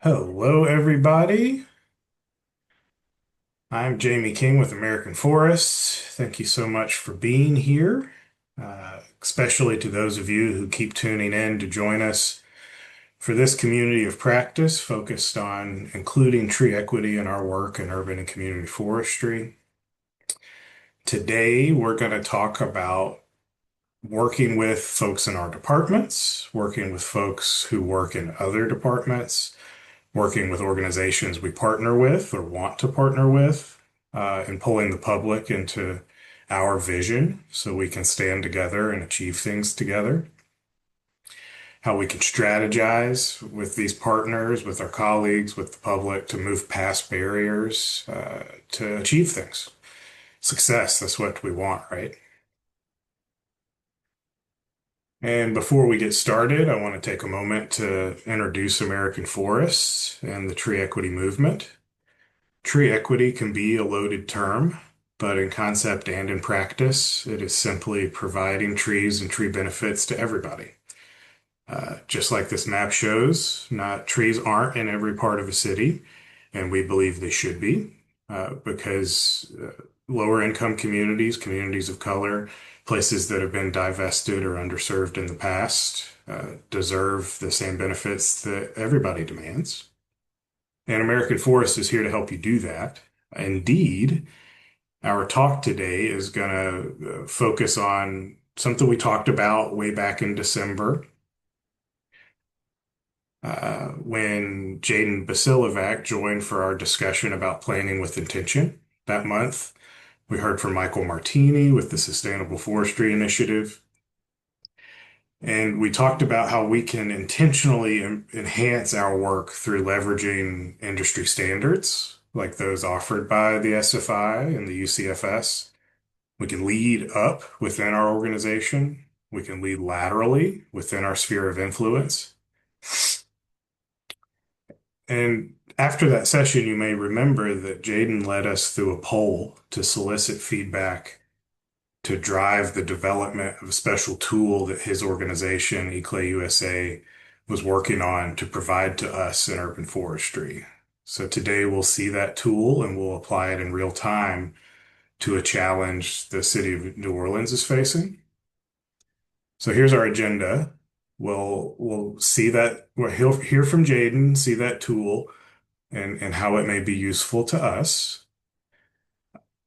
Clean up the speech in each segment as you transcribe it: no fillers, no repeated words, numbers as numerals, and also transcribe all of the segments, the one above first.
Hello, everybody. I'm Jamie King with American Forests. Thank you so much for being here, especially to those of you who keep tuning in to join us for this community of practice focused on including tree equity in our work in urban and community forestry. Today, we're going to talk about working with folks in our departments, working with folks who work in other departments, working with organizations we partner with or want to partner with, and pulling the public into our vision so we can stand together and achieve things together. How we can strategize with these partners, with our colleagues, with the public to move past barriers, to achieve things. Success, that's what we want, right? And before we get started, I want to take a moment to introduce American Forests and the tree equity movement. Tree equity can be a loaded term, but in concept and in practice, it is simply providing trees and tree benefits to everybody. Just like this map shows, not trees aren't in every part of a city, and we believe they should be, because lower income communities, communities of color, places that have been divested or underserved in the past, deserve the same benefits that everybody demands. And American Forest is here to help you do that. Indeed, our talk today is going to focus on something we talked about way back in December, when Jaden Basilovac joined for our discussion about planning with intention that month. We heard from Michael Martini with the Sustainable Forestry Initiative. And we talked about how we can intentionally enhance our work through leveraging industry standards like those offered by the SFI and the UCFS. We can lead up within our organization. We can lead laterally within our sphere of influence. And after that session, you may remember that Jaden led us through a poll to solicit feedback to drive the development of a special tool that his organization, eClay USA, was working on to provide to us in urban forestry. So today we'll see that tool and we'll apply it in real time to a challenge the city of New Orleans is facing. So here's our agenda. We'll see that we'll hear from Jaden, see that tool and how it may be useful to us.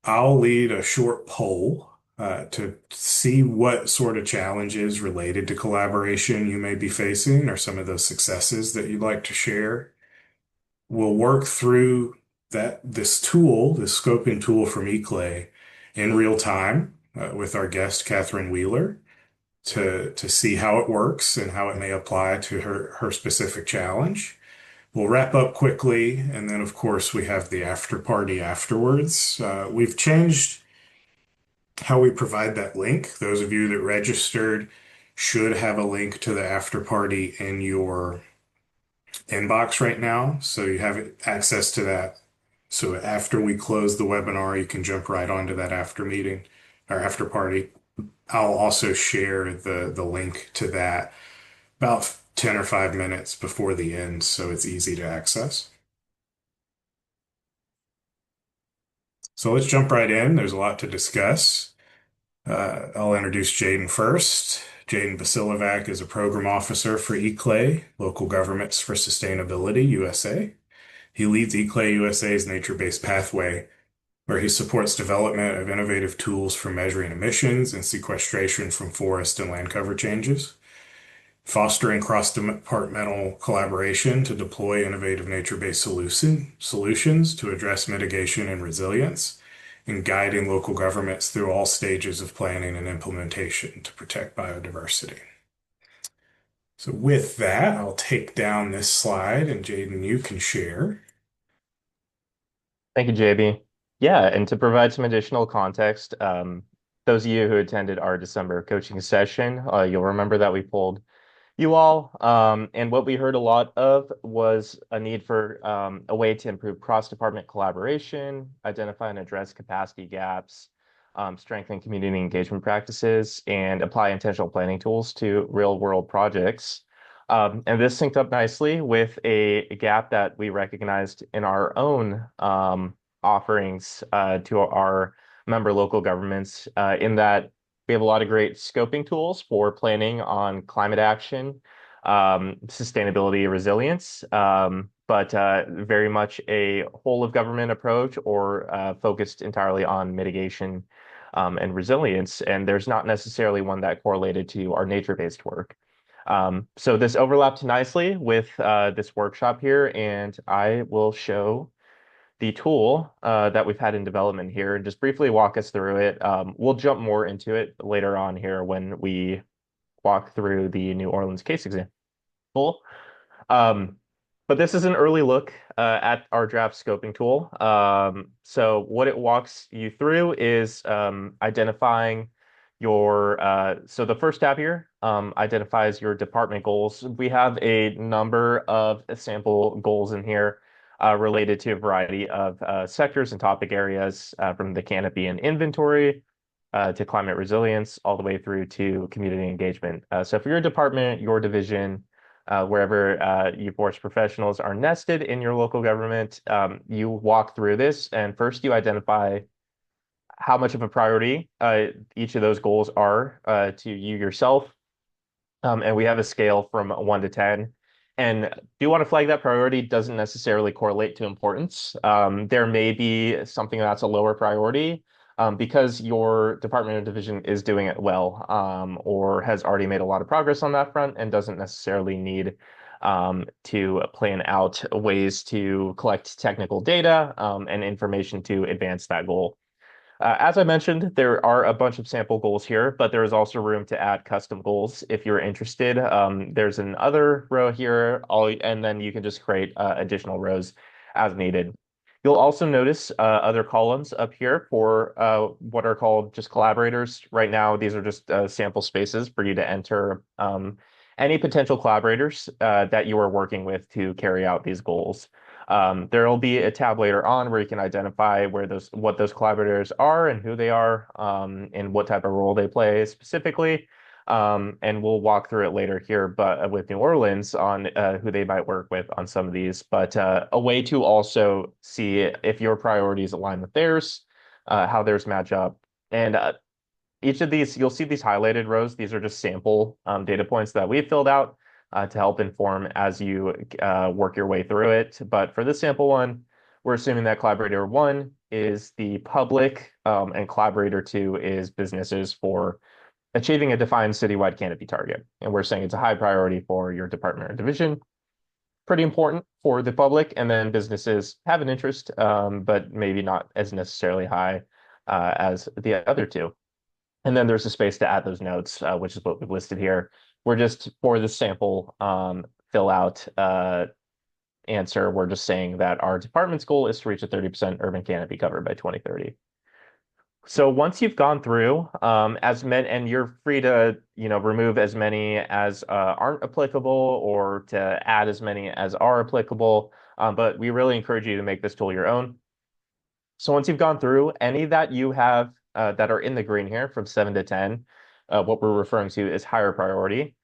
I'll lead a short poll to see what sort of challenges related to collaboration you may be facing or some of those successes that you'd like to share. We'll work through this tool, this scoping tool from eClay in real time with our guest, Catherine Wheeler, to see how it works and how it may apply to her specific challenge. We'll wrap up quickly, and then, of course, we have the after party afterwards. We've changed how we provide that link. Those of you that registered should have a link to the after party in your inbox right now, so you have access to that. So after we close the webinar, you can jump right onto that after meeting or after party. I'll also share the link to that about 10 or 5 minutes before the end, so it's easy to access. So let's jump right in. There's a lot to discuss. I'll introduce Jaden first. Jaden Basilovac is a program officer for eClay, Local Governments for Sustainability USA. He leads eClay USA's nature-based pathway, where he supports development of innovative tools for measuring emissions and sequestration from forest and land cover changes, fostering cross-departmental collaboration to deploy innovative nature-based solutions to address mitigation and resilience, and guiding local governments through all stages of planning and implementation to protect biodiversity. So with that, I'll take down this slide and Jaden, you can share. Thank you, JB. Yeah, and to provide some additional context, those of you who attended our December coaching session, you'll remember that we pulled you all, and what we heard a lot of was a need for a way to improve cross-department collaboration, identify and address capacity gaps, strengthen community engagement practices, and apply intentional planning tools to real-world projects. And this synced up nicely with a gap that we recognized in our own offerings to our member local governments, in that we have a lot of great scoping tools for planning on climate action, sustainability, resilience, but very much a whole of government approach or focused entirely on mitigation and resilience. And there's not necessarily one that correlated to our nature-based work. So this overlapped nicely with this workshop here, and I will show the tool that we've had in development here and just briefly walk us through it. We'll jump more into it later on here when we walk through the New Orleans case example. Um, but this is an early look at our draft scoping tool. So what it walks you through is identifying your, so the first tab here identifies your department goals. We have a number of sample goals in here related to a variety of sectors and topic areas, from the canopy and inventory to climate resilience, all the way through to community engagement. So for your department, your division, wherever you force professionals are nested in your local government, you walk through this, and first you identify how much of a priority each of those goals are to you yourself. And we have a scale from 1 to 10. And do you want to flag that priority doesn't necessarily correlate to importance. There may be something that's a lower priority because your department or division is doing it well, or has already made a lot of progress on that front and doesn't necessarily need to plan out ways to collect technical data and information to advance that goal. As I mentioned, there are a bunch of sample goals here, but there is also room to add custom goals if you're interested. There's an other row here, and then you can just create additional rows as needed. You'll also notice other columns up here for what are called just collaborators. Right now, these are just sample spaces for you to enter any potential collaborators that you are working with to carry out these goals. There will be a tab later on where you can identify what those collaborators are and who they are, and what type of role they play specifically. And we'll walk through it later here, but with New Orleans on who they might work with on some of these. But a way to also see if your priorities align with theirs, how theirs match up. And each of these, you'll see these highlighted rows. These are just sample data points that we've filled out to help inform as you work your way through it. But for this sample one, we're assuming that collaborator 1 is the public, and collaborator 2 is businesses for achieving a defined citywide canopy target. And we're saying it's a high priority for your department or division. Pretty important for the public, and then businesses have an interest, but maybe not as necessarily high as the other two. And then there's a space to add those notes, which is what we've listed here. We're just for the sample fill out answer, we're just saying that our department's goal is to reach a 30% urban canopy cover by 2030. So once you've gone through as many, and you're free to, remove as many as aren't applicable or to add as many as are applicable, but we really encourage you to make this tool your own. So once you've gone through any that you have that are in the green here from 7 to 10, what we're referring to is higher priority,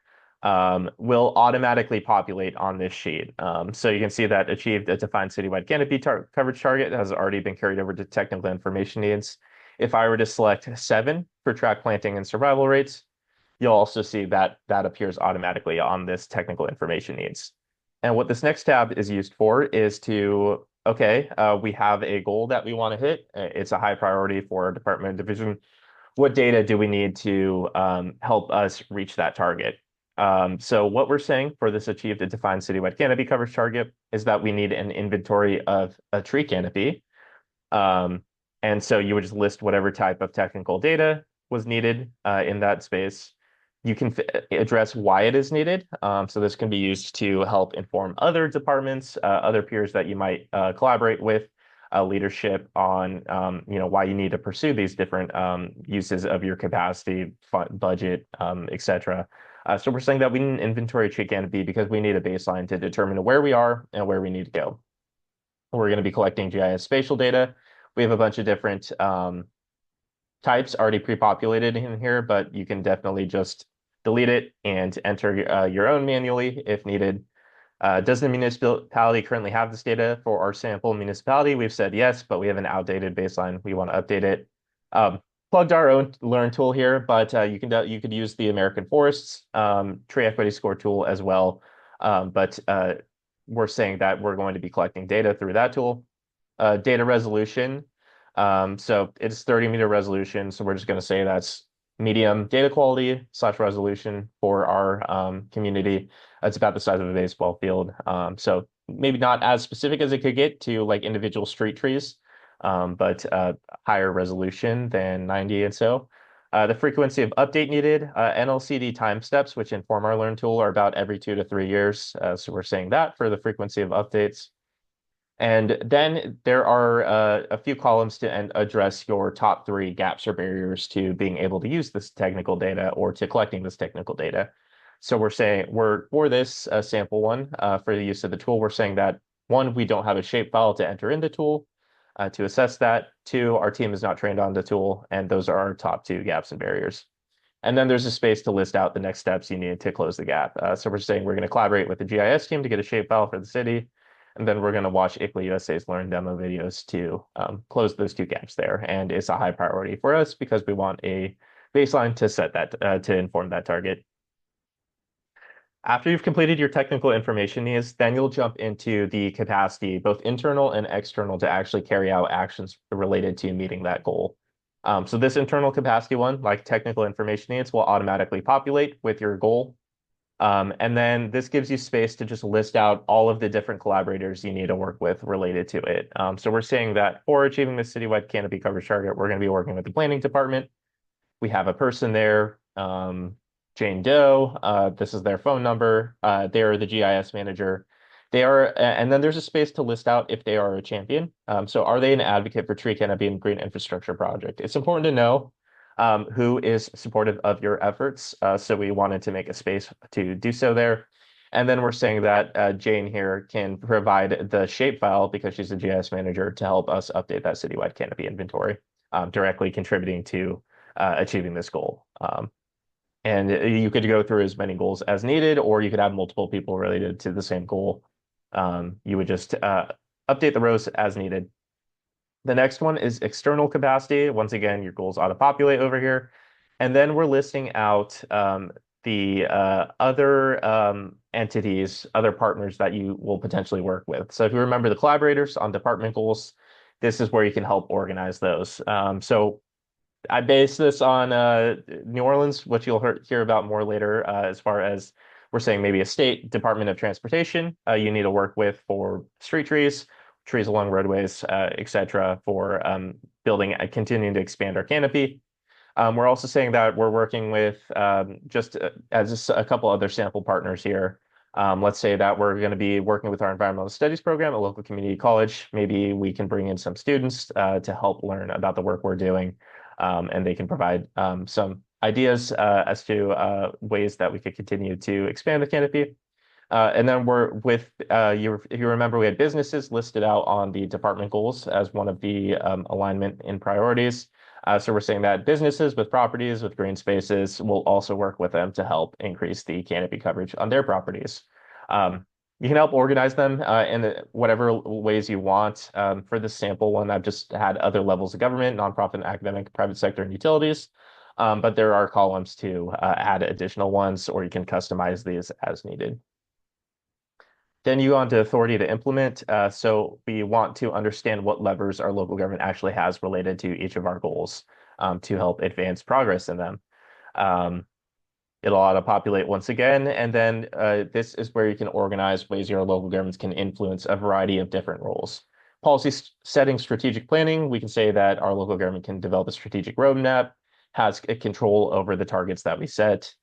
will automatically populate on this sheet. So you can see that achieved a defined citywide canopy coverage target has already been carried over to technical information needs. If I were to select 7 for track planting and survival rates, you'll also see that that appears automatically on this technical information needs. And what this next tab is used for is to, okay, we have a goal that we want to hit. It's a high priority for our department division. What data do we need to help us reach that target? So what we're saying for this achieved a defined citywide canopy coverage target is that we need an inventory of a tree canopy. And so you would just list whatever type of technical data was needed in that space. You can address why it is needed. So this can be used to help inform other departments, other peers that you might collaborate with, leadership on, why you need to pursue these different uses of your capacity, budget, etc. So we're saying that we need an inventory tree canopy because we need a baseline to determine where we are and where we need to go. We're going to be collecting GIS spatial data. We have a bunch of different types already pre-populated in here, but you can definitely just delete it and enter your own manually if needed. Does the municipality currently have this data for our sample municipality? We've said yes, but we have an outdated baseline. We want to update it. Um, Plugged our own Learn tool here, but you could use the American Forests tree equity score tool as well. But we're saying that we're going to be collecting data through that tool. Data resolution. So it's 30-meter resolution. So we're just going to say that's medium data quality / resolution for our community. It's about the size of a baseball field. So maybe not as specific as it could get to like individual street trees, but higher resolution than 90 and so. The frequency of update needed, NLCD time steps, which inform our Learn tool, are about every 2 to 3 years. So we're saying that for the frequency of updates. And then there are a few columns to address your top 3 gaps or barriers to being able to use this technical data or to collecting this technical data. So we're saying for this sample one for the use of the tool, we're saying that 1, we don't have a shapefile to enter in the tool to assess that. 2, our team is not trained on the tool, and those are our top 2 gaps and barriers. And then there's a space to list out the next steps you need to close the gap. So we're saying we're going to collaborate with the GIS team to get a shapefile for the city. And then we're going to watch ICLA USA's Learn demo videos to close those 2 gaps there. And it's a high priority for us because we want a baseline to set that to inform that target. After you've completed your technical information needs, then you'll jump into the capacity, both internal and external, to actually carry out actions related to meeting that goal. So this internal capacity one, like technical information needs, will automatically populate with your goal. And then this gives you space to just list out all of the different collaborators you need to work with related to it. So we're saying that for achieving the citywide canopy coverage target, we're going to be working with the planning department. We have a person there, Jane Doe. This is their phone number. They're the GIS manager. They are, and then there's a space to list out if they are a champion. So are they an advocate for tree canopy and green infrastructure project? It's important to know who is supportive of your efforts. So we wanted to make a space to do so there. And then we're saying that Jane here can provide the shapefile because she's a GIS manager to help us update that citywide canopy inventory, directly contributing to achieving this goal. And you could go through as many goals as needed, or you could have multiple people related to the same goal. You would just update the rows as needed. The next one is external capacity. Once again, your goals auto-populate over here. And then we're listing out the other entities, other partners that you will potentially work with. So if you remember the collaborators on department goals, this is where you can help organize those. So I base this on New Orleans, which you'll hear about more later, as far as we're saying maybe a state Department of Transportation you need to work with for street trees, trees along roadways, etc., for building and continuing to expand our canopy. We're also saying that we're working with just as a couple other sample partners here. Let's say that we're going to be working with our environmental studies program at local community college. Maybe we can bring in some students to help learn about the work we're doing, and they can provide some ideas as to ways that we could continue to expand the canopy. And then we're with if you remember, we had businesses listed out on the department goals as one of the alignment in priorities. So we're saying that businesses with properties with green spaces will also work with them to help increase the canopy coverage on their properties. You can help organize them in whatever ways you want. For this sample one, I've just had other levels of government, nonprofit, academic, private sector, and utilities. But there are columns to add additional ones, or you can customize these as needed. Then you go on to authority to implement. So we want to understand what levers our local government actually has related to each of our goals to help advance progress in them. It'll auto-populate once again, and then this is where you can organize ways your local governments can influence a variety of different roles. Policy setting, strategic planning, we can say that our local government can develop a strategic roadmap, has control over the targets that we set.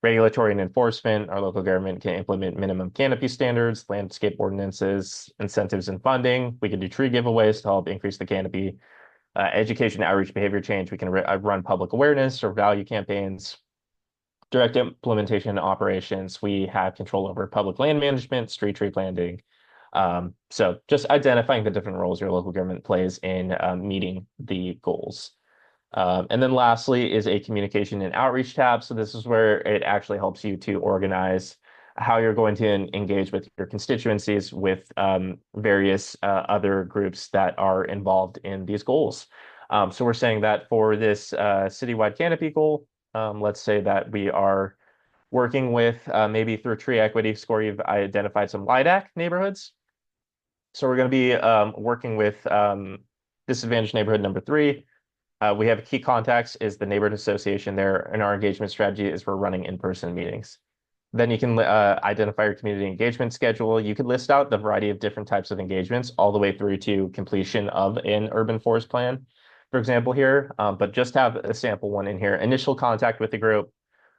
Regulatory and enforcement, our local government can implement minimum canopy standards, landscape ordinances, incentives and funding. We can do tree giveaways to help increase the canopy. Education, outreach, behavior change, we can run public awareness or value campaigns. Direct implementation operations, we have control over public land management, street tree planting. So just identifying the different roles your local government plays in meeting the goals. And then lastly is a communication and outreach tab. So this is where it actually helps you to organize how you're going to engage with your constituencies, with various other groups that are involved in these goals. So we're saying that for this citywide canopy goal, let's say that we are working with maybe through tree equity score, you've identified some LIDAC neighborhoods. So we're going to be working with disadvantaged neighborhood number 3. We have key contacts is the neighborhood association there, and our engagement strategy is for running in-person meetings. Then you can identify your community engagement schedule. You could list out the variety of different types of engagements all the way through to completion of an urban forest plan, for example, here. But just have a sample one in here. Initial contact with the group.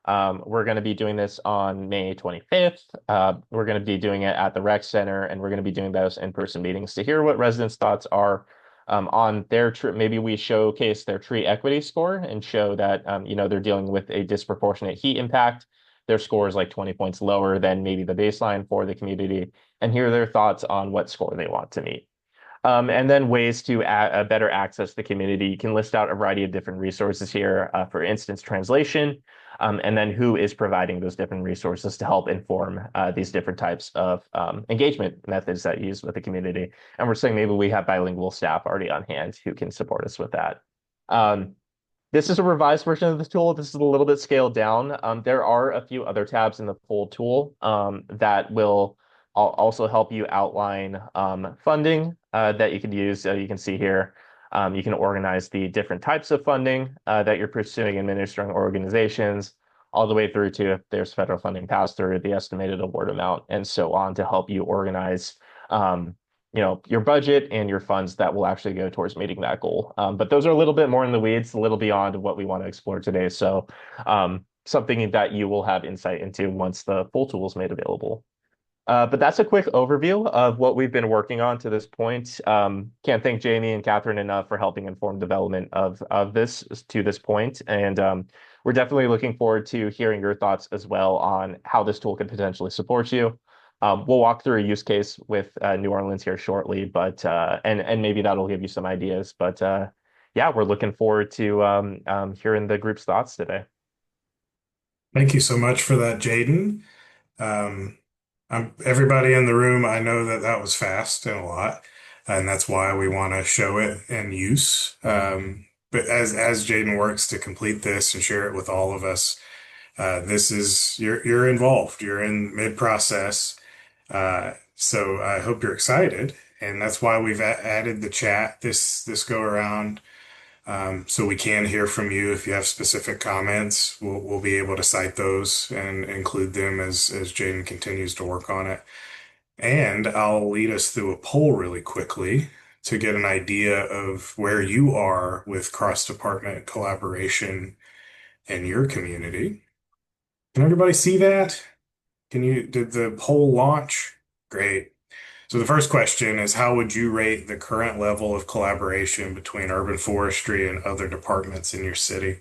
We're going to be doing this on May 25th. We're going to be doing it at the rec center, and we're going to be doing those in-person meetings to hear what residents' thoughts are on their tree. Maybe we showcase their tree equity score and show that they're dealing with a disproportionate heat impact. Their score is like 20 points lower than maybe the baseline for the community, and hear their thoughts on what score they want to meet. And then ways to better access the community. You can list out a variety of different resources here, for instance, translation, and then who is providing those different resources to help inform these different types of engagement methods that you use with the community. And we're saying maybe we have bilingual staff already on hand who can support us with that. This is a revised version of the tool. This is a little bit scaled down. There are a few other tabs in the full tool that will also help you outline funding that you could use. You can see here, you can organize the different types of funding that you're pursuing, administering organizations, all the way through to if there's federal funding passed through, the estimated award amount, and so on to help you organize your budget and your funds that will actually go towards meeting that goal. But those are a little bit more in the weeds, a little beyond what we want to explore today. So something that you will have insight into once the full tool is made available. But that's a quick overview of what we've been working on to this point. Can't thank Jamie and Catherine enough for helping inform development of this to this point. And we're definitely looking forward to hearing your thoughts as well on how this tool could potentially support you. We'll walk through a use case with New Orleans here shortly, but and maybe that'll give you some ideas. But yeah, we're looking forward to hearing the group's thoughts today. Thank you so much for that, Jaden. Um, everybody in the room, I know that that was fast and a lot, and that's why we want to show it in use. But as Jaden works to complete this and share it with all of us, this is you're involved. You're in mid-process. So I hope you're excited, and that's why we've added the chat this go around, so we can hear from you if you have specific comments. We'll be able to cite those and include them as Jaden continues to work on it. And I'll lead us through a poll really quickly to get an idea of where you are with cross-department collaboration in your community. Can everybody see that? Did the poll launch? Great. So the first question is, how would you rate the current level of collaboration between urban forestry and other departments in your city?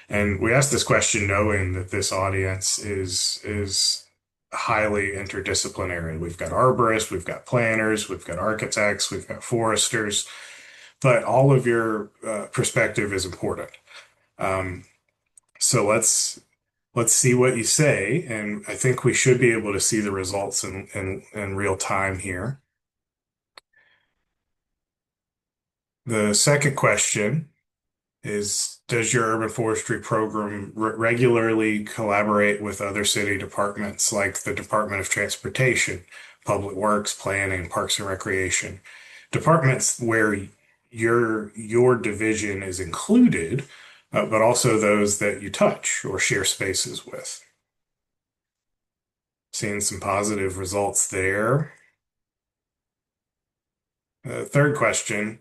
And we asked this question knowing that this audience is highly interdisciplinary. We've got arborists, we've got planners, we've got architects, we've got foresters, but all of your perspective is important. So let's see what you say, and I think we should be able to see the results in real time here. The second question is, does your urban forestry program regularly collaborate with other city departments like the Department of Transportation, Public Works, Planning, Parks and Recreation, departments where your division is included, but also those that you touch or share spaces with? Seeing some positive results there. Third question,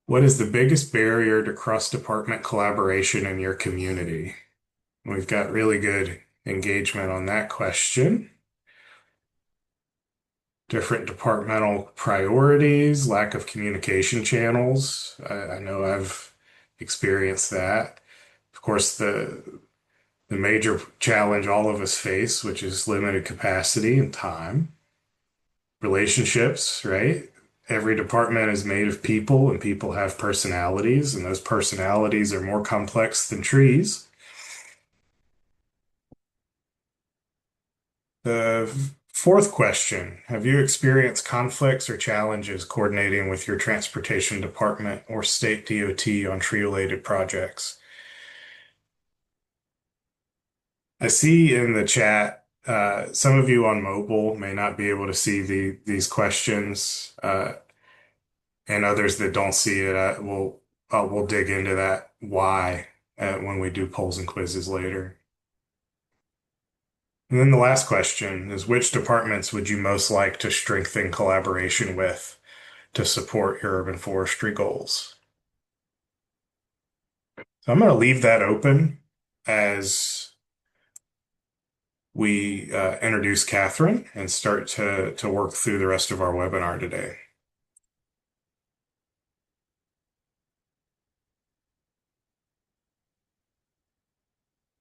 what is the biggest barrier to cross-department collaboration in your community? We've got really good engagement on that question. Different departmental priorities, lack of communication channels. I know I've experienced that. Of course, the major challenge all of us face, which is limited capacity and time. Relationships, right? every department is made of people, and people have personalities, and those personalities are more complex than trees. The fourth question, have you experienced conflicts or challenges coordinating with your transportation department or state DOT on tree-related projects? I see in the chat, some of you on mobile may not be able to see these questions, and others that don't see it, we'll dig into that why when we do polls and quizzes later. And then the last question is, which departments would you most like to strengthen collaboration with to support your urban forestry goals? So I'm going to leave that open as we introduce Catherine and start to work through the rest of our webinar today.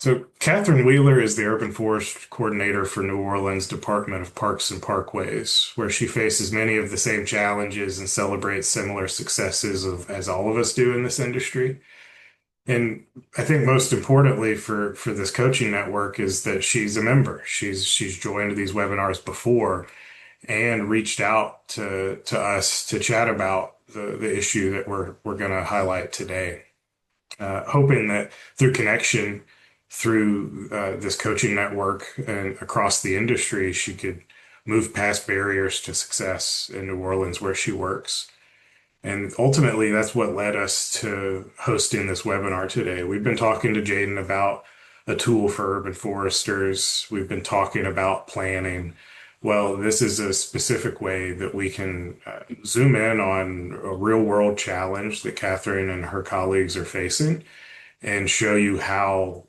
So Catherine Wheeler is the Urban Forest Coordinator for New Orleans Department of Parks and Parkways, where she faces many of the same challenges and celebrates similar successes as all of us do in this industry. And I think most importantly for this coaching network is that she's a member. She's joined these webinars before and reached out to us to chat about the issue that we're going to highlight today. Hoping that through connection, through this coaching network and across the industry, she could move past barriers to success in New Orleans where she works. And ultimately, that's what led us to hosting this webinar today. We've been talking to Jaden about a tool for urban foresters. We've been talking about planning. Well, this is a specific way that we can zoom in on a real world challenge that Catherine and her colleagues are facing and show you how,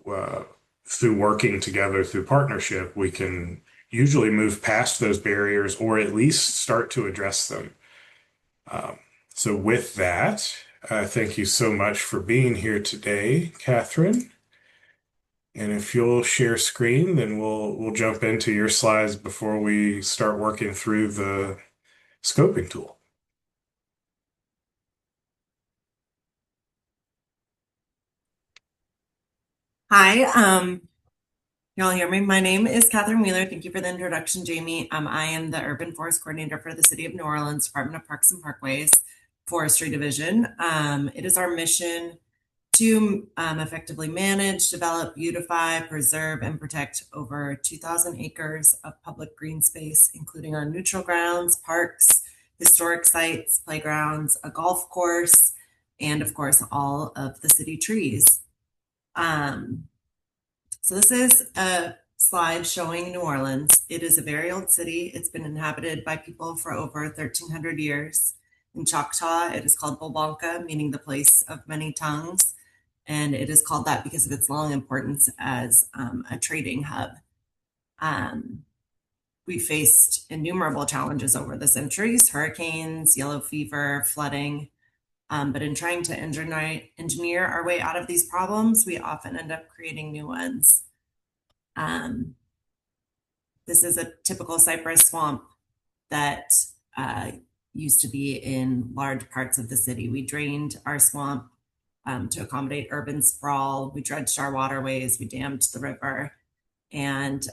through working together through partnership, we can usually move past those barriers or at least start to address them. So with that, thank you so much for being here today, Catherine. And if you'll share screen, then we'll jump into your slides before we start working through the scoping tool. Hi, y'all hear me? My name is Catherine Wheeler. Thank you for the introduction, Jamie. I am the Urban Forest Coordinator for the City of New Orleans Department of Parks and Parkways Forestry Division. It is our mission to effectively manage, develop, beautify, preserve, and protect over 2,000 acres of public green space, including our neutral grounds, parks, historic sites, playgrounds, a golf course, and of course, all of the city trees. So this is a slide showing New Orleans. It is a very old city. It's been inhabited by people for over 1,300 years. In Choctaw, it is called Bulbanka, meaning the place of many tongues. And it is called that because of its long importance as a trading hub. We faced innumerable challenges over the centuries, hurricanes, yellow fever, flooding. But in trying to engineer our way out of these problems, we often end up creating new ones. This is a typical cypress swamp that used to be in large parts of the city. We drained our swamp to accommodate urban sprawl. We dredged our waterways. We dammed the river. And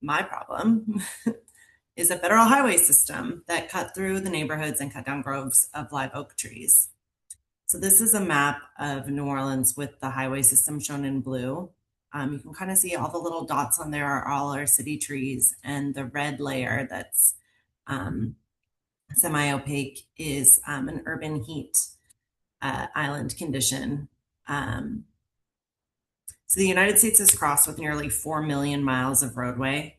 my problem is a federal highway system that cut through the neighborhoods and cut down groves of live oak trees. So this is a map of New Orleans with the highway system shown in blue. You can kind of see all the little dots on there are all our city trees, and the red layer that's semi-opaque is an urban heat island condition. So the United States is crossed with nearly 4 million miles of roadway.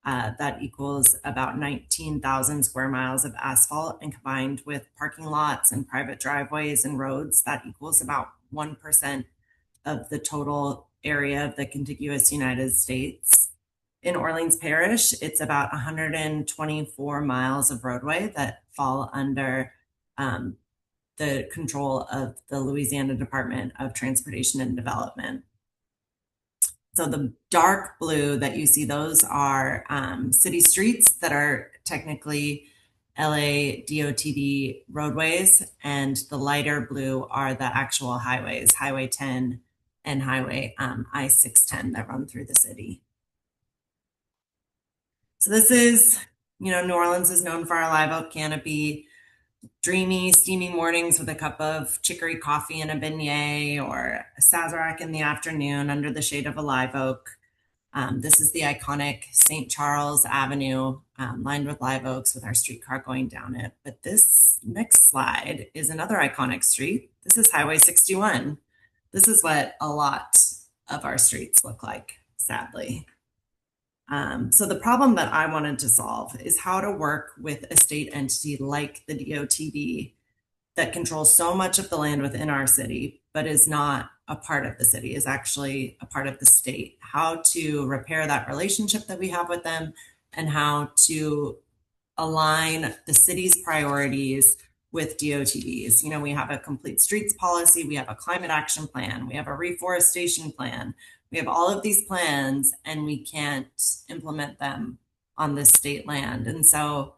That equals about 19,000 square miles of asphalt, and combined with parking lots and private driveways and roads, that equals about 1% of the total area of the contiguous United States. In Orleans Parish, it's about 124 miles of roadway that fall under the control of the Louisiana Department of Transportation and Development. So the dark blue that you see, those are city streets that are technically LA DOTD roadways, and the lighter blue are the actual highways, Highway 10 and Highway I-610 that run through the city. So this is, New Orleans is known for our live oak canopy, dreamy, steamy mornings with a cup of chicory coffee and a beignet, or a Sazerac in the afternoon under the shade of a live oak. This is the iconic St. Charles Avenue, lined with live oaks with our streetcar going down it. But this next slide is another iconic street. This is Highway 61. This is what a lot of our streets look like, sadly. So the problem that I wanted to solve is how to work with a state entity like the DOTD that controls so much of the land within our city, but is not a part of the city, is actually a part of the state. How to repair that relationship that we have with them, and how to align the city's priorities with DOTD's. We have a complete streets policy, we have a climate action plan, we have a reforestation plan. We have all of these plans, and we can't implement them on this state land. And so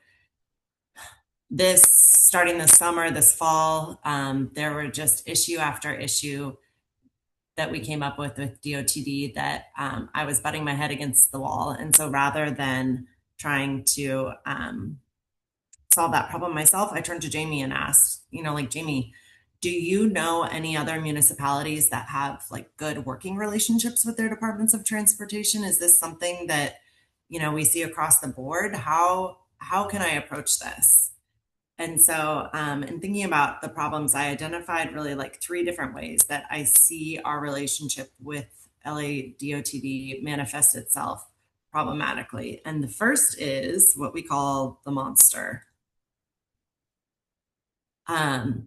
starting this summer, this fall, there were just issue after issue that we came up with DOTD that I was butting my head against the wall. And so rather than trying to solve that problem myself, I turned to Jamie and asked, Jamie, do you know any other municipalities that have good working relationships with their departments of transportation? Is this something that, we see across the board? How can I approach this? And so, in thinking about the problems, I identified really 3 different ways that I see our relationship with LA DOTD manifest itself problematically. And the first is what we call the monster.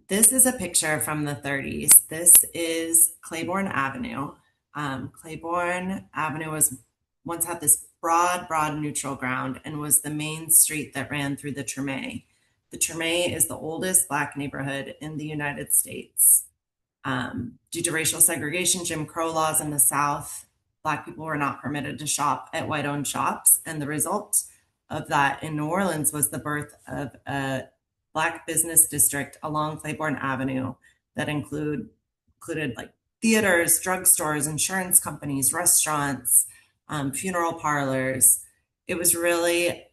This is a picture from the 30s. This is Claiborne Avenue. Claiborne Avenue once had this broad neutral ground and was the main street that ran through the Treme. The Treme is the oldest Black neighborhood in the United States. Due to racial segregation, Jim Crow laws in the South, Black people were not permitted to shop at white-owned shops. And the result of that in New Orleans was the birth of a Black business district along Claiborne Avenue that included theaters, drugstores, insurance companies, restaurants, funeral parlors. It was really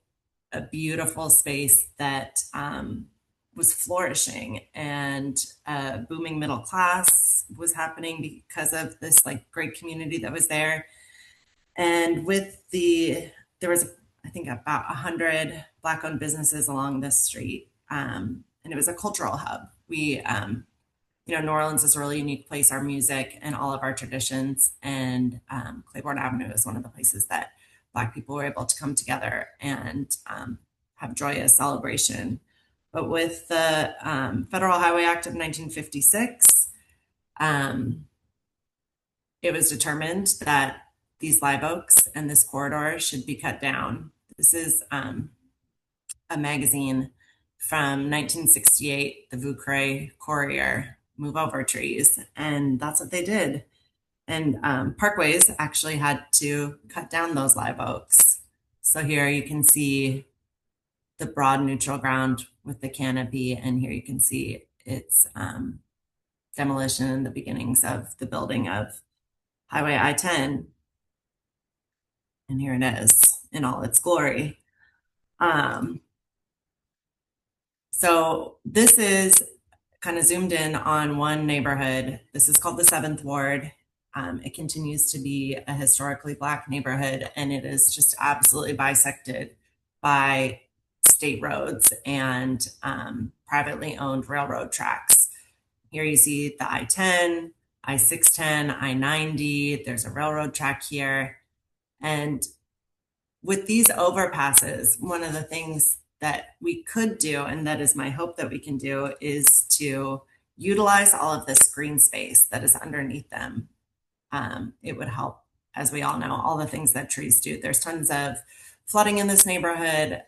a beautiful space that was flourishing, and a booming middle class was happening because of this great community that was there. And there was, I think, about 100 Black-owned businesses along this street. And it was a cultural hub. New Orleans is a really unique place, our music and all of our traditions. And Claiborne Avenue is one of the places that Black people were able to come together and have joyous celebration. But with the Federal Highway Act of 1956, it was determined that these live oaks and this corridor should be cut down. This is a magazine from 1968, the Vaucré Courier, Move Over Trees. And that's what they did. And Parkways actually had to cut down those live oaks. So here you can see the broad neutral ground with the canopy, and here you can see its demolition and the beginnings of the building of Highway I-10. And here it is in all its glory. So this is kind of zoomed in on one neighborhood. This is called the 7th Ward. It continues to be a historically Black neighborhood, and it is just absolutely bisected by state roads and privately owned railroad tracks. Here you see the I-10, I-610, I-90. There's a railroad track here. And with these overpasses, one of the things that we could do, and that is my hope that we can do, is to utilize all of this green space that is underneath them. It would help, as we all know, all the things that trees do. There's tons of flooding in this neighborhood.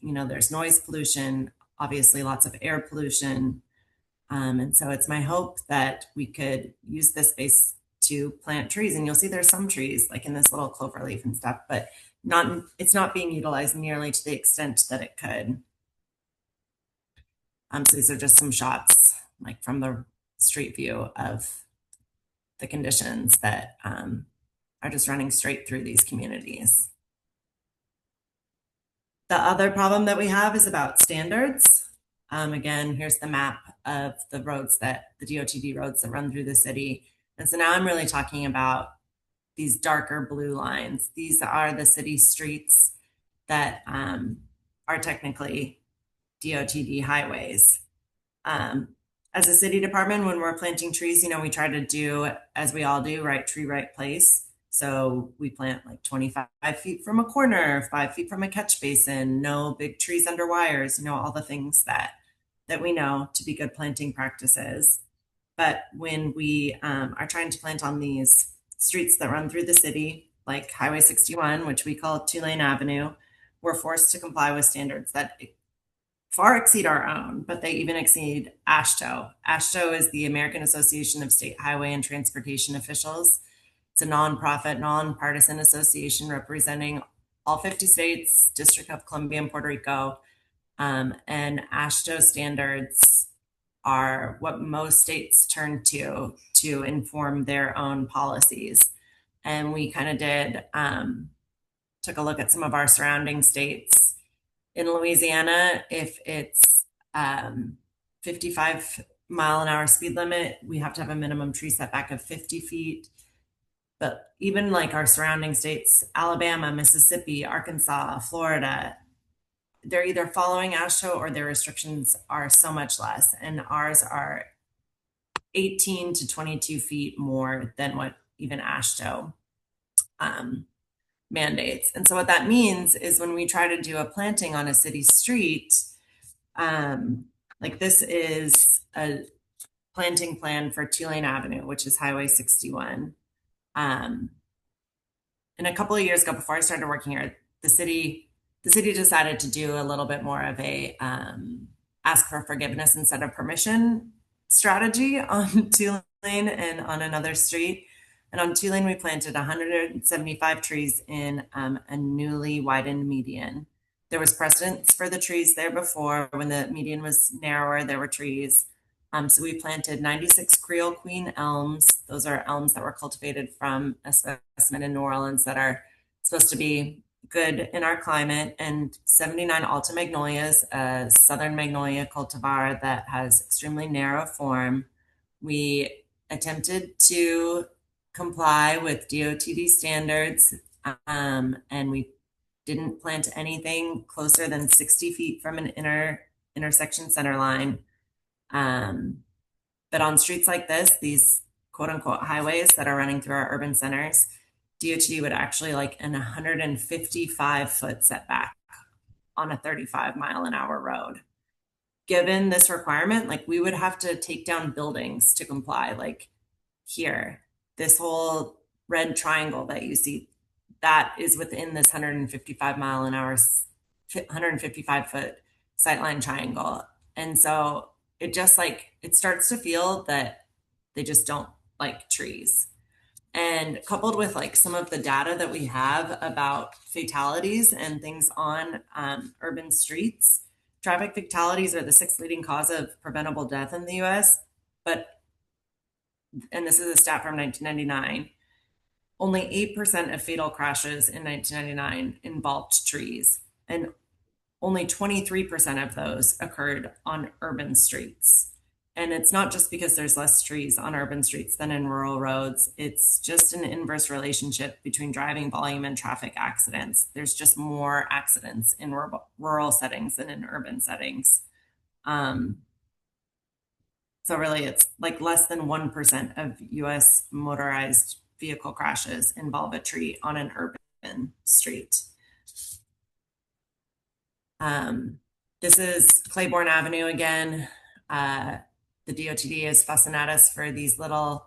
There's noise pollution, obviously lots of air pollution. And so it's my hope that we could use this space to plant trees. And you'll see there's some trees like in this little clover leaf and stuff, but it's not being utilized nearly to the extent that it could. So these are just some shots like from the street view of the conditions that are just running straight through these communities. The other problem that we have is about standards. Again, here's the map of the roads that the DOTD roads that run through the city. And so now I'm really talking about these darker blue lines. These are the city streets that are technically DOTD highways. As a city department, when we're planting trees, we try to do, as we all do, right tree, right place. So we plant like 25 feet from a corner, 5 feet from a catch basin, no big trees under wires, all the things that we know to be good planting practices. But when we are trying to plant on these streets that run through the city, like Highway 61, which we call Tulane Avenue, we're forced to comply with standards that far exceed our own, but they even exceed AASHTO. AASHTO is the American Association of State Highway and Transportation Officials. It's a nonprofit, nonpartisan association representing all 50 states, District of Columbia, and Puerto Rico. And AASHTO standards are what most states turn to inform their own policies. And we kind of took a look at some of our surrounding states. In Louisiana, if it's 55-mile-an-hour speed limit, we have to have a minimum tree setback of 50 feet. But even like our surrounding states, Alabama, Mississippi, Arkansas, Florida, they're either following AASHTO or their restrictions are so much less. And ours are 18 to 22 feet more than what even AASHTO mandates. And so what that means is when we try to do a planting on a city street, like this is a planting plan for Tulane Avenue, which is Highway 61. And a couple of years ago, before I started working here, the city decided to do a little bit more of a ask for forgiveness instead of permission strategy on Tulane and on another street. And on Tulane, we planted 175 trees in a newly widened median. There was precedence for the trees there before. When the median was narrower, there were trees. So we planted 96 Creole Queen elms. Those are elms that were cultivated from a specimen in New Orleans that are supposed to be good in our climate, and 79 Alta Magnolias, a southern magnolia cultivar that has extremely narrow form. We attempted to comply with DOTD standards, and we didn't plant anything closer than 60 feet from an intersection center line. But on streets like this, these quote unquote highways that are running through our urban centers, DOTD would actually like an 155-foot setback on a 35-mile-an-hour road. Given this requirement, like we would have to take down buildings to comply. Like here, this whole red triangle that you see, that is within this 155-mile-an-hour, 155-foot sightline triangle. And so it just like, it starts to feel that they just don't like trees. And coupled with like some of the data that we have about fatalities and things on urban streets, traffic fatalities are the 6th leading cause of preventable death in the US. And this is a stat from 1999, only 8% of fatal crashes in 1999 involved trees. And only 23% of those occurred on urban streets. And it's not just because there's less trees on urban streets than in rural roads. It's just an inverse relationship between driving volume and traffic accidents. There's just more accidents in rural settings than in urban settings. So really, it's like less than 1% of US motorized vehicle crashes involve a tree on an urban street. This is Claiborne Avenue again. The DOTD is fussing at us for this little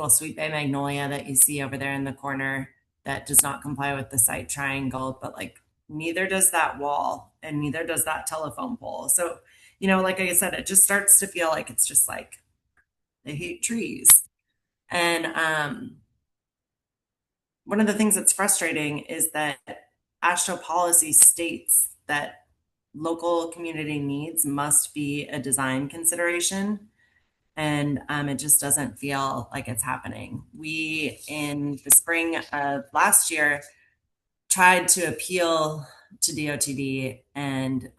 Sweet Bay magnolia that you see over there in the corner that does not comply with the site triangle, but like neither does that wall and neither does that telephone pole. So, like I said, it just starts to feel like it's just like they hate trees. And one of the things that's frustrating is that AASHTO policy states that local community needs must be a design consideration. And it just doesn't feel like it's happening. We, in the spring of last year, tried to appeal to DOTD, and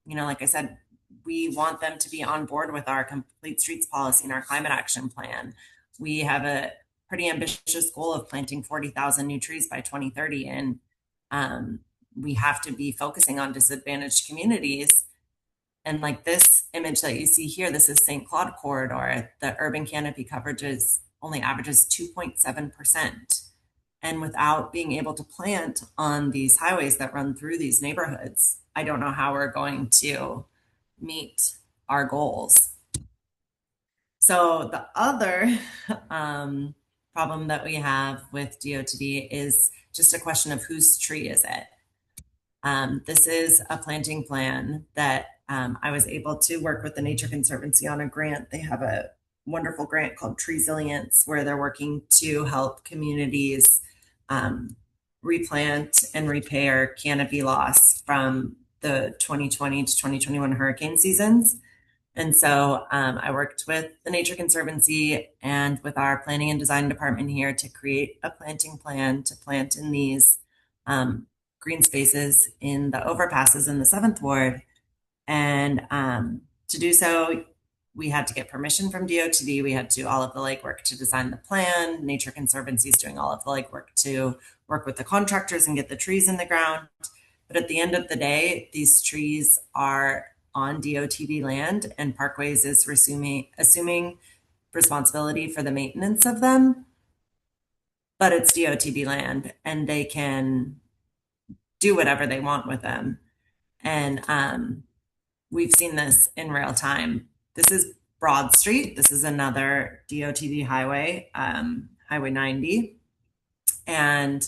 like I said, we want them to be on board with our complete streets policy and our climate action plan. We have a pretty ambitious goal of planting 40,000 new trees by 2030, and um, we have to be focusing on disadvantaged communities. And like this image that you see here, this is St. Claude Corridor. The urban canopy coverage is only averages 2.7%. And without being able to plant on these highways that run through these neighborhoods, I don't know how we're going to meet our goals. So the other problem that we have with DOTD is just a question of whose tree is it? This is a planting plan that I was able to work with the Nature Conservancy on a grant. They have a wonderful grant called Treesilience, where they're working to help communities replant and repair canopy loss from the 2020 to 2021 hurricane seasons. And so I worked with the Nature Conservancy and with our planning and design department here to create a planting plan to plant in these green spaces in the overpasses in the 7th Ward. And to do so, we had to get permission from DOTD. We had to do all of the legwork to design the plan. Nature Conservancy is doing all of the legwork to work with the contractors and get the trees in the ground. But at the end of the day, these trees are on DOTD land, and Parkways is assuming responsibility for the maintenance of them. But it's DOTD land, and they can do whatever they want with them. And we've seen this in real time. This is Broad Street. This is another DOTD highway, Highway 90. And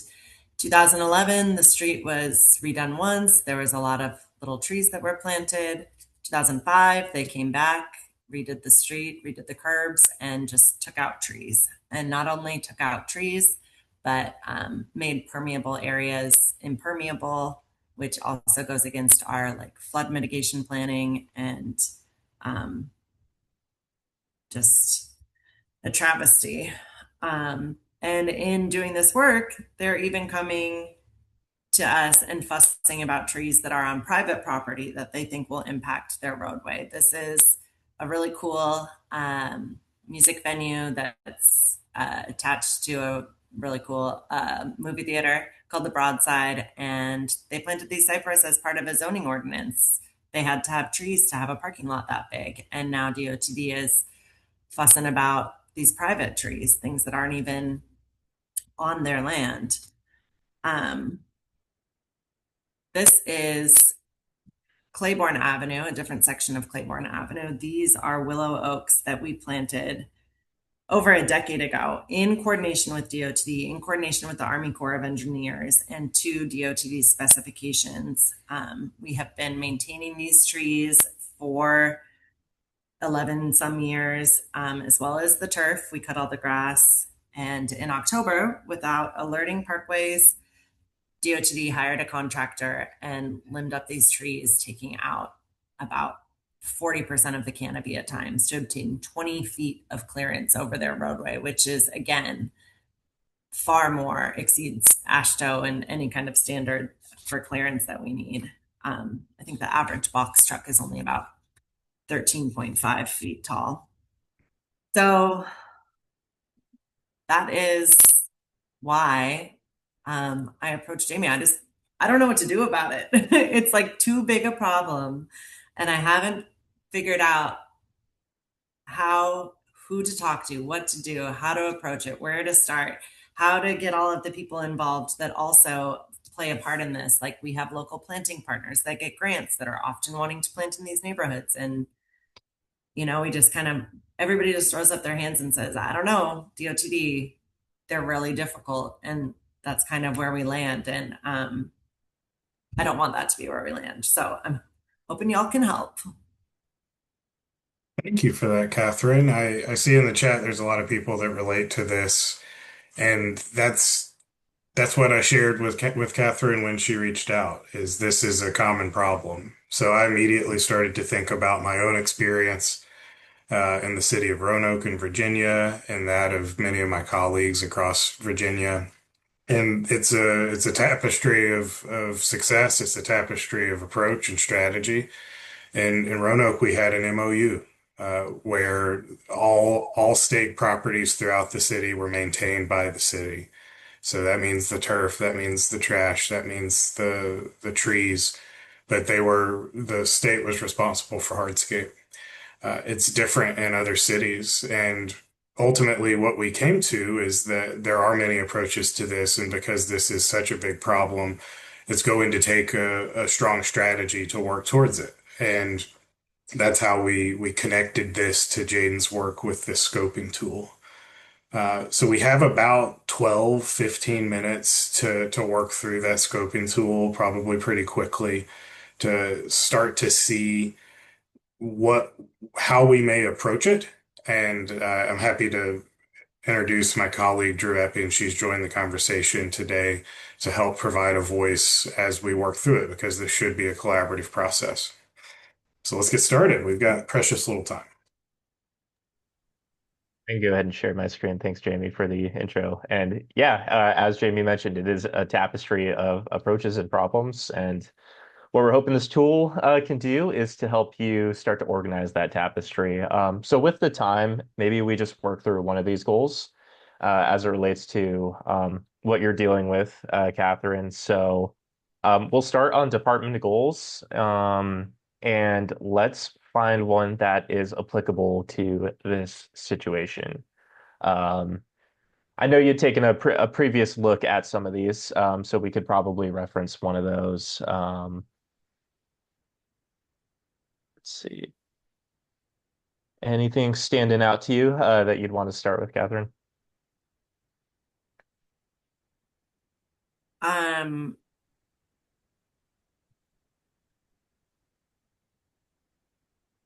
2011, the street was redone once. There was a lot of little trees that were planted. 2005, they came back, redid the street, redid the curbs, and just took out trees. And not only took out trees, but made permeable areas impermeable, which also goes against our like flood mitigation planning, and just a travesty. And in doing this work, they're even coming to us and fussing about trees that are on private property that they think will impact their roadway. This is a really cool music venue that's attached to a really cool movie theater called the Broadside, and they planted these cypress as part of a zoning ordinance. They had to have trees to have a parking lot that big, and now DOTD is fussing about these private trees, things that aren't even on their land. This is Claiborne Avenue, a different section of Claiborne Avenue. These are willow oaks that we planted over a decade ago in coordination with DOTD, in coordination with the Army Corps of Engineers, and to DOTD specifications. We have been maintaining these trees for 11 some years, as well as the turf. We cut all the grass. And in October, without alerting Parkways, DOTD hired a contractor and limbed up these trees, taking out about 40% of the canopy at times to obtain 20 feet of clearance over their roadway, which is, again, far more exceeds AASHTO and any kind of standard for clearance that we need. I think the average box truck is only about 13.5 feet tall. So that is why I approached Jamie. I don't know what to do about it. It's like too big a problem. And I haven't figured out who to talk to, what to do, how to approach it, where to start, how to get all of the people involved that also play a part in this. Like we have local planting partners that get grants that are often wanting to plant in these neighborhoods. And, we just everybody just throws up their hands and says, I don't know, DOTD, they're really difficult. And that's kind of where we land. And I don't want that to be where we land. So I'm hoping y'all can help. Thank you for that, Catherine. I see in the chat there's a lot of people that relate to this, and that's That's what I shared with with Catherine when she reached out, is this is a common problem. So I immediately started to think about my own experience in the city of Roanoke in Virginia and that of many of my colleagues across Virginia. And it's a tapestry of success. It's a tapestry of approach and strategy. And in Roanoke, we had an MOU where all state properties throughout the city were maintained by the city. So that means the turf, that means the trash, that means the trees, but the state was responsible for hardscape. It's different in other cities, and ultimately what we came to is that there are many approaches to this, and because this is such a big problem, it's going to take a strong strategy to work towards it. And that's how we connected this to Jaden's work with this scoping tool. So we have about 12, 15 minutes to work through that scoping tool, probably pretty quickly, to start to see what how we may approach it. And I'm happy to introduce my colleague Drew Epping. She's joined the conversation today to help provide a voice as we work through it, because this should be a collaborative process. So let's get started. We've got precious little time. I can go ahead and share my screen. Thanks, Jamie, for the intro. And yeah, as Jamie mentioned, it is a tapestry of approaches and problems. And what we're hoping this tool can do is to help you start to organize that tapestry. So with the time, maybe we just work through one of these goals as it relates to what you're dealing with, Catherine. So we'll start on department goals, and let's find one that is applicable to this situation. Um, I know you'd taken a previous look at some of these, so we could probably reference one of those. Let's see. Anything standing out to you that you'd want to start with, Catherine? Um,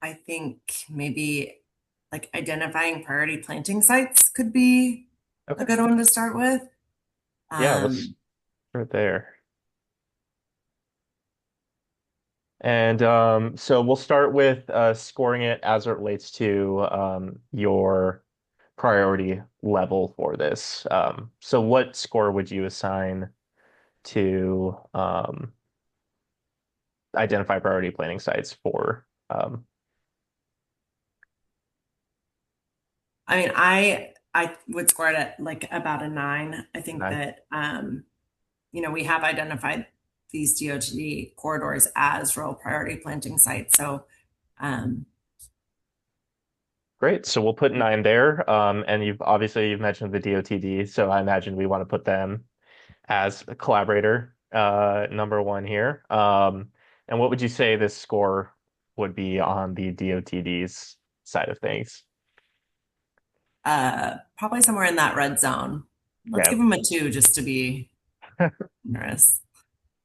I think maybe like identifying priority planting sites could be a Okay. good one to start with. Yeah, let's Um, start there. And so we'll start with scoring it as it relates to your priority level for this. So what score would you assign to identify priority planning sites for? I mean, I would score it at like about a 9. I think Nine? that we have identified these DOT corridors as rural priority planting sites. So um, Great. So we'll put nine there. And you've mentioned the DOTD, so I imagine we want to put them as a collaborator number one here. And what would you say this score would be on the DOTD's side of things? probably somewhere in that red zone. Let's Okay. give them a 2 just to be generous.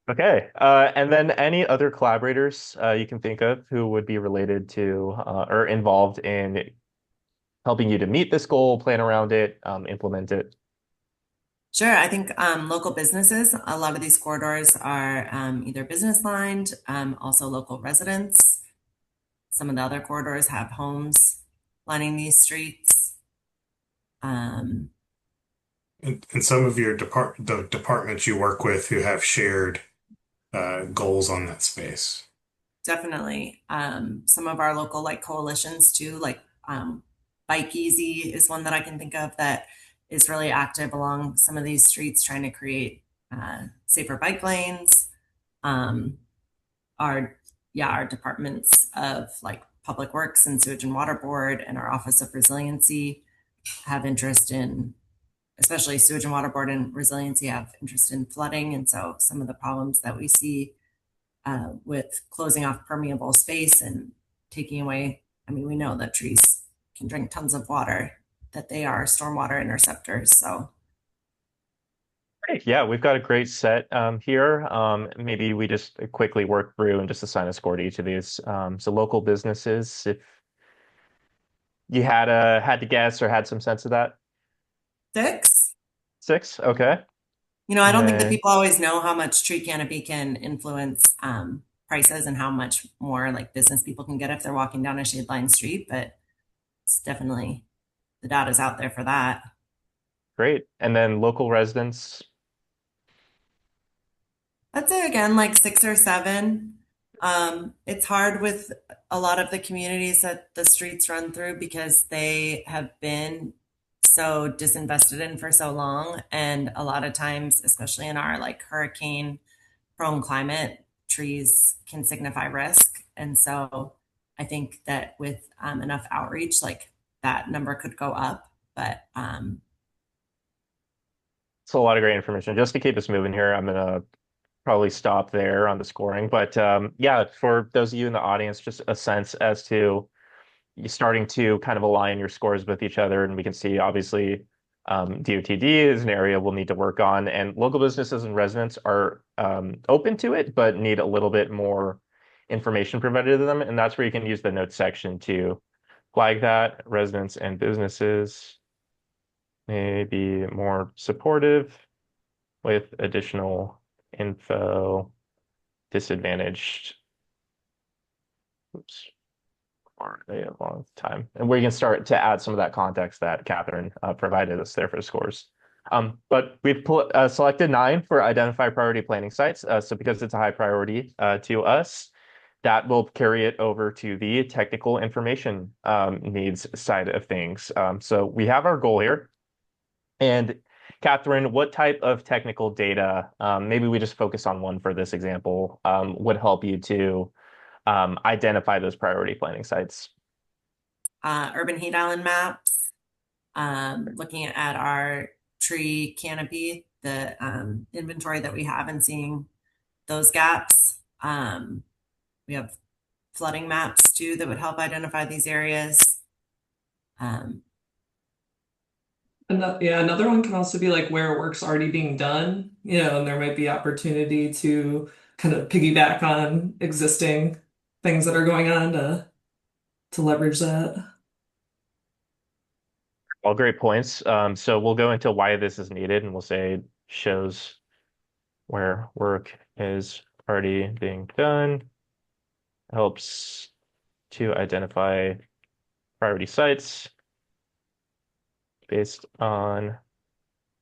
Okay. And then any other collaborators you can think of who would be related to or involved in helping you to meet this goal, plan around it, implement it? Sure. I think local businesses, a lot of these corridors are either business lined, also local residents. Some of the other corridors have homes lining these streets. Um, And some of the departments you work with who have shared goals on that space. definitely. Some of our local like coalitions too, like Bike Easy is one that I can think of that is really active along some of these streets trying to create safer bike lanes. Um, our our departments of like Public Works and Sewage and Water Board and our Office of Resiliency have interest in, especially Sewage and Water Board and Resiliency have interest in flooding, and so some of the problems that we see with closing off permeable space and taking away. I mean, we know that trees can drink tons of water, that they are stormwater interceptors. So, Great. Yeah, we've got a great set here. Maybe we just quickly work through and just assign a score to each of these. So local businesses, if you had to guess or had some sense of that. 6. 6, okay. I And don't think that then people always know how much tree canopy can influence prices and how much more like business people can get if they're walking down a shade line street, but it's definitely the data's out there for that. great. And then local residents. I'd say again, like 6 or 7. It's hard with a lot of the communities that the streets run through because they have been so disinvested in for so long. And a lot of times, especially in our like hurricane prone climate, trees can signify risk. And so I think that with enough outreach, like that number could go up. But It's a lot of great information. Just to keep us moving here, I'm gonna probably stop there on the scoring. But yeah, for those of you in the audience, just a sense as to you starting to kind of align your scores with each other. And we can see obviously DOTD is an area we'll need to work on, and local businesses and residents are open to it, but need a little bit more information provided to them. And that's where you can use the notes section to flag that. Residents and businesses may be more supportive with additional info. Disadvantaged. Oops. For a long time. And we can start to add some of that context that Catherine provided us there for the scores. But we've selected 9 for identify priority planning sites. So because it's a high priority to us, that will carry it over to the technical information needs side of things. So we have our goal here. And Catherine, what type of technical data, maybe we just focus on one for this example, would help you to identify those priority planning sites? urban heat island maps, looking at our tree canopy, the inventory that we have, and seeing those gaps. We have flooding maps too that would help identify these areas. Um, Another one can also be like where work's already being done, and there might be opportunity to kind of piggyback on existing things that are going on to leverage that. All great points. So we'll go into why this is needed, and we'll say shows where work is already being done, helps to identify priority sites based on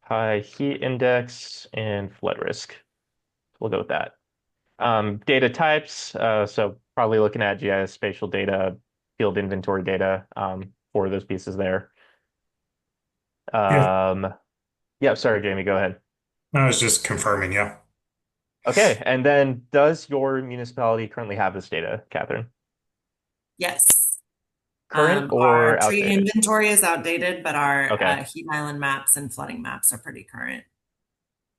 high heat index and flood risk. We'll go with that. Data types, so probably looking at GIS spatial data, field inventory data for those pieces there. Yeah, Yeah, sorry, Jamie, go ahead. I was just confirming. Yeah. Okay, and then does your municipality currently have this data, Catherine? yes. Current Our or tree outdated? inventory is outdated, but our Okay, heat island maps and flooding maps are pretty current.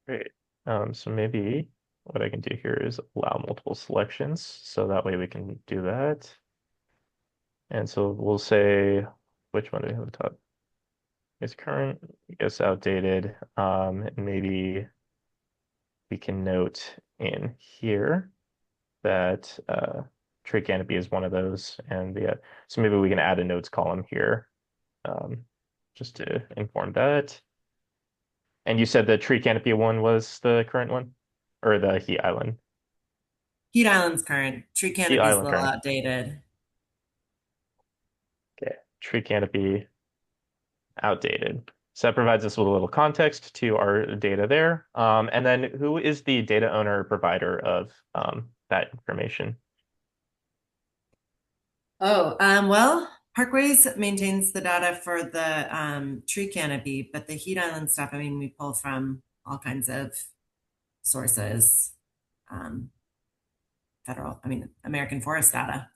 great. So maybe what I can do here is allow multiple selections, so that way we can do that. And so we'll say, which one do we have at the top? It's current, I guess outdated. And maybe we can note in here that tree canopy is one of those, and so maybe we can add a notes column here, just to inform that. And you said the tree canopy one was the current one, or the heat island? Heat island's current. Tree Heat canopy's a island little current. outdated. Okay, tree canopy outdated. So that provides us with a little context to our data there. And then who is the data owner provider of that information? Oh, well, Parkways maintains the data for the tree canopy, but the heat island stuff, I mean, we pull from all kinds of sources. Um, federal, I mean, American Forest data.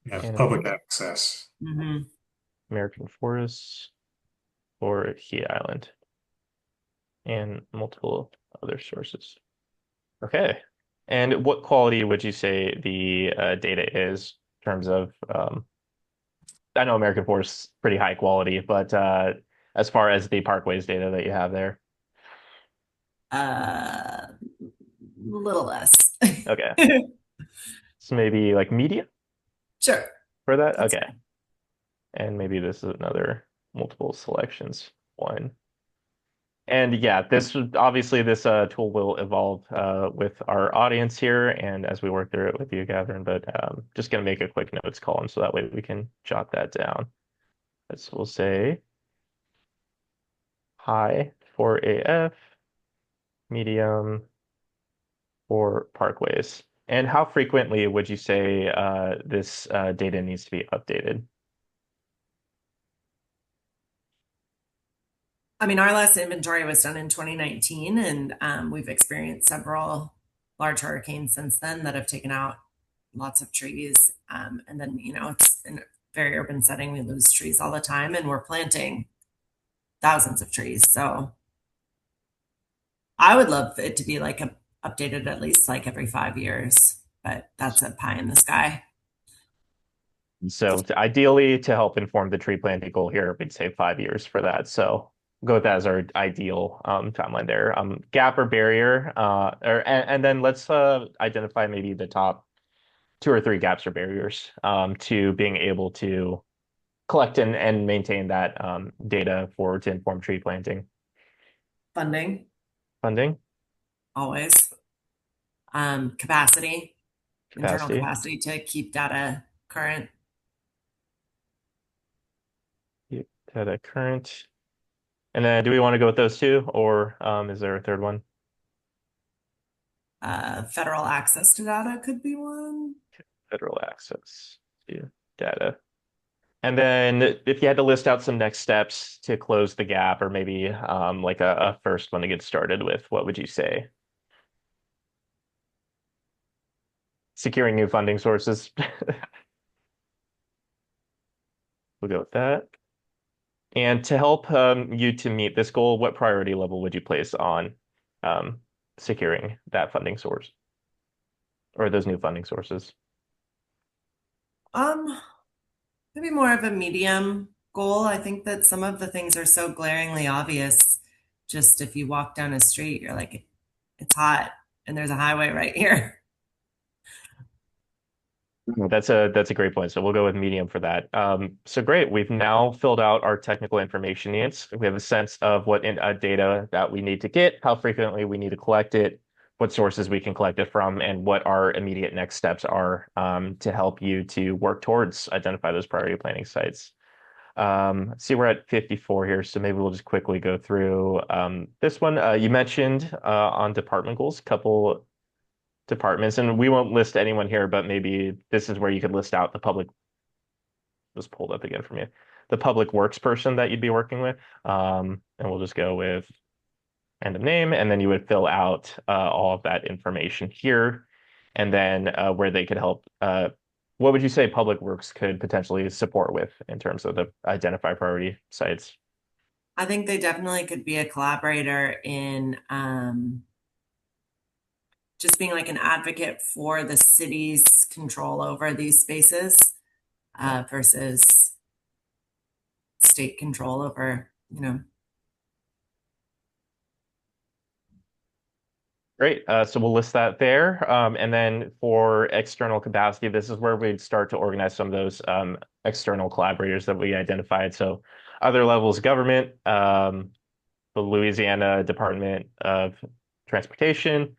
Yeah, public Canopy, access. Hmm. American Forests, or heat island, and multiple other sources. Okay. And what quality would you say the data is in terms of, I know American Forest pretty high quality, but as far as the Parkways data that you have there? A little less. Okay. So maybe like medium Sure. for that? That's Okay. And maybe this is another multiple selections one. And yeah, this tool will evolve with our audience here and as we work through it with you, Catherine, but just gonna make a quick notes column so that way we can jot that down. This will say high for AF, medium for parkways. And how frequently would you say this data needs to be updated? I mean, our last inventory was done in 2019, and we've experienced several large hurricanes since then that have taken out lots of trees. And then, it's in a very urban setting, we lose trees all the time, and we're planting thousands of trees. So I would love it to be like updated at least like every 5 years, but that's a pie in the sky. So ideally, to help inform the tree planting goal here, we'd say 5 years for that. So go with that as our ideal timeline there. Gap or barrier, and then let's identify maybe the top 2 or 3 gaps or barriers to being able to collect and maintain that data to inform tree planting. Funding, Funding, always. Capacity, internal capacity, capacity to keep data current. data current. And then do we want to go with those two, or is there a third one? Federal access to data could be one. Federal access to data. And then if you had to list out some next steps to close the gap, or maybe like a first one to get started with, what would you say? Securing new funding sources. We'll go with that. And to help you to meet this goal, what priority level would you place on securing that funding source or those new funding sources? Maybe more of a medium goal. I think that some of the things are so glaringly obvious. Just if you walk down a street, you're like, it's hot and there's a highway right here. That's a great point. So we'll go with medium for that. So great. We've now filled out our technical information needs. We have a sense of what data that we need to get, how frequently we need to collect it, what sources we can collect it from, and what our immediate next steps are to help you to work towards identify those priority planning sites. See, we're at 54 here, so maybe we'll just quickly go through this one. You mentioned on department goals, couple departments, and we won't list anyone here, but maybe this is where you could list out the public, just pulled up again from you, the public works person that you'd be working with. And we'll just go with random name, and then you would fill out all of that information here, and then where they could help. What would you say public works could potentially support with in terms of the identify priority sites? I think they definitely could be a collaborator in just being like an advocate for the city's control over these spaces versus state control over, Great. So we'll list that there. And then for external capacity, this is where we'd start to organize some of those external collaborators that we identified. So other levels of government, the Louisiana Department of Transportation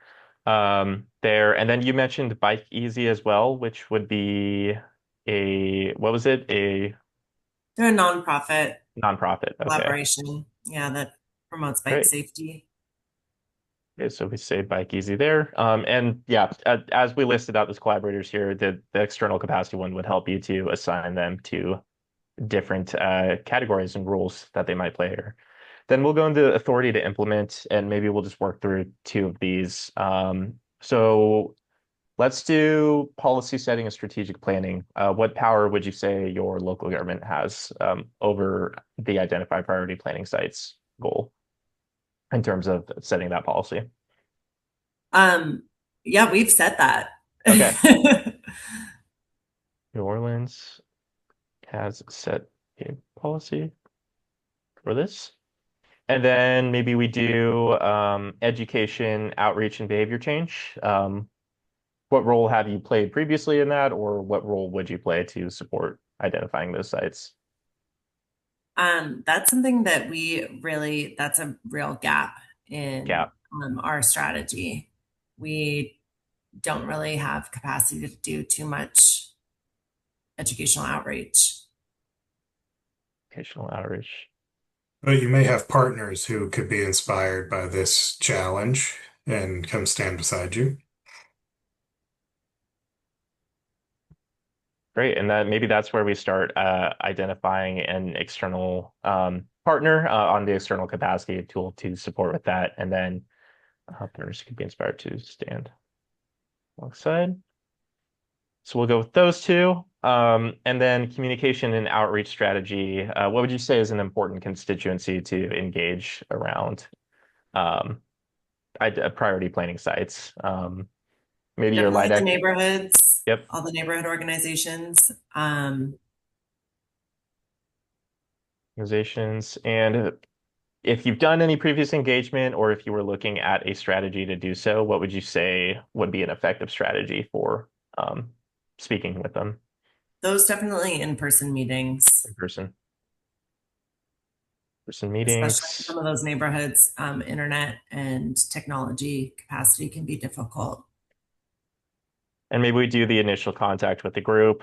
there. And then you mentioned Bike Easy as well, which would be what was it? they're a nonprofit Nonprofit. Okay, collaboration. Yeah, that promotes bike great. safety. Okay, so we say Bike Easy there. And yeah, as we listed out those collaborators here, the external capacity one would help you to assign them to different categories and rules that they might play here. Then we'll go into authority to implement, and maybe we'll just work through 2 of these. So let's do policy setting and strategic planning. What power would you say your local government has over the identify priority planning sites goal in terms of setting that policy? Yeah, we've said that. Okay. New Orleans has set a policy for this. And then maybe we do education, outreach, and behavior change. What role have you played previously in that, or what role would you play to support identifying those sites? That's something that that's a real gap in Yeah. our strategy. We don't really have capacity to do too much educational outreach. Occasional outreach. But you may have partners who could be inspired by this challenge and come stand beside you. Great. And that maybe that's where we start identifying an external partner on the external capacity tool to support with that. And then partners could be inspired to stand alongside. So we'll go with those two. And then communication and outreach strategy. What would you say is an important constituency to engage around um, priority planning sites? Maybe your Definitely the LIDAC. neighborhoods, Yep. all the neighborhood organizations. Organizations. And if you've done any previous engagement or if you were looking at a strategy to do so, what would you say would be an effective strategy for speaking with them Those definitely in-person meetings, in person? Person especially in meetings. some of those neighborhoods, internet and technology capacity can be difficult. And maybe we do the initial contact with the group.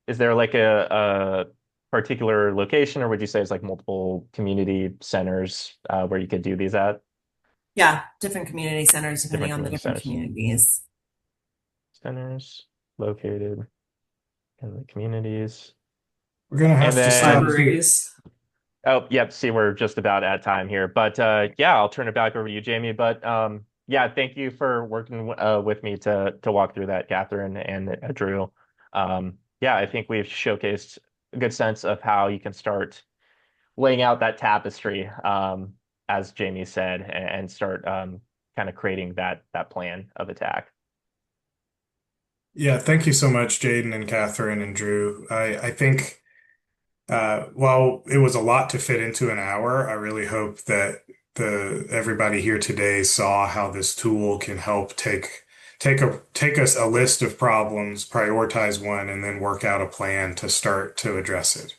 Is there like a particular location, or would you say it's like multiple community centers where you could do these at? Yeah, different community centers depending Different on the community different centers. communities. Centers located in the communities. We're going to And have to stop then, here. Libraries. oh, yep, see, we're just about at time here. But yeah, I'll turn it back over to you, Jamie. But yeah, thank you for working with me to walk through that, Catherine and Drew. Yeah, I think we've showcased a good sense of how you can start laying out that tapestry, as Jamie said, and start kind of creating that plan of attack. Yeah, thank you so much, Jaden and Catherine and Drew. I think while it was a lot to fit into an hour, I really hope that the everybody here today saw how this tool can help take us a list of problems, prioritize one, and then work out a plan to start to address it.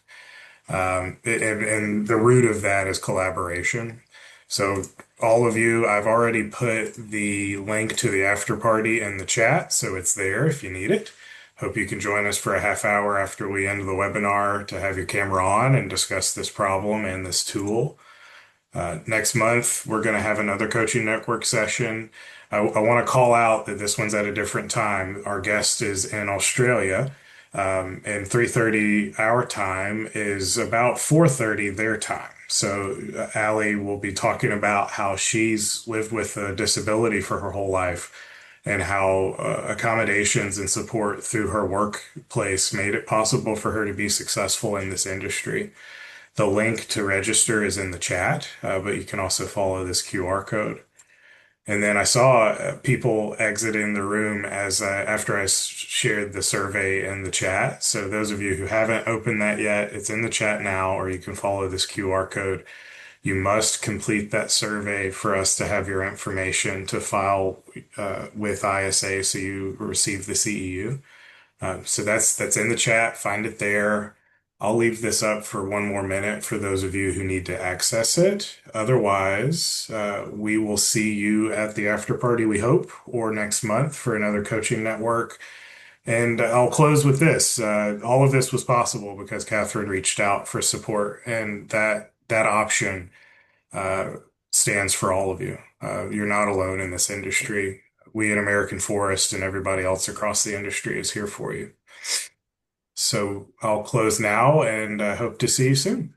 And the root of that is collaboration. So all of you, I've already put the link to the after party in the chat, so it's there if you need it. Hope you can join us for a half hour after we end the webinar to have your camera on and discuss this problem and this tool. Next month, we're going to have another coaching network session. I want to call out that this one's at a different time. Our guest is in Australia, and 3:30 our time is about 4:30 their time. So Allie will be talking about how she's lived with a disability for her whole life and how accommodations and support through her workplace made it possible for her to be successful in this industry. The link to register is in the chat, but you can also follow this QR code. And then I saw people exiting the room after I shared the survey in the chat. So those of you who haven't opened that yet, it's in the chat now, or you can follow this QR code. You must complete that survey for us to have your information to file with ISA so you receive the CEU. So that's in the chat. Find it there. I'll leave this up for one more minute for those of you who need to access it. Otherwise, we will see you at the after party, we hope, or next month for another coaching network. And I'll close with this. All of this was possible because Catherine reached out for support, and that option stands for all of you. You're not alone in this industry. We at American Forest and everybody else across the industry is here for you. So I'll close now and I hope to see you soon.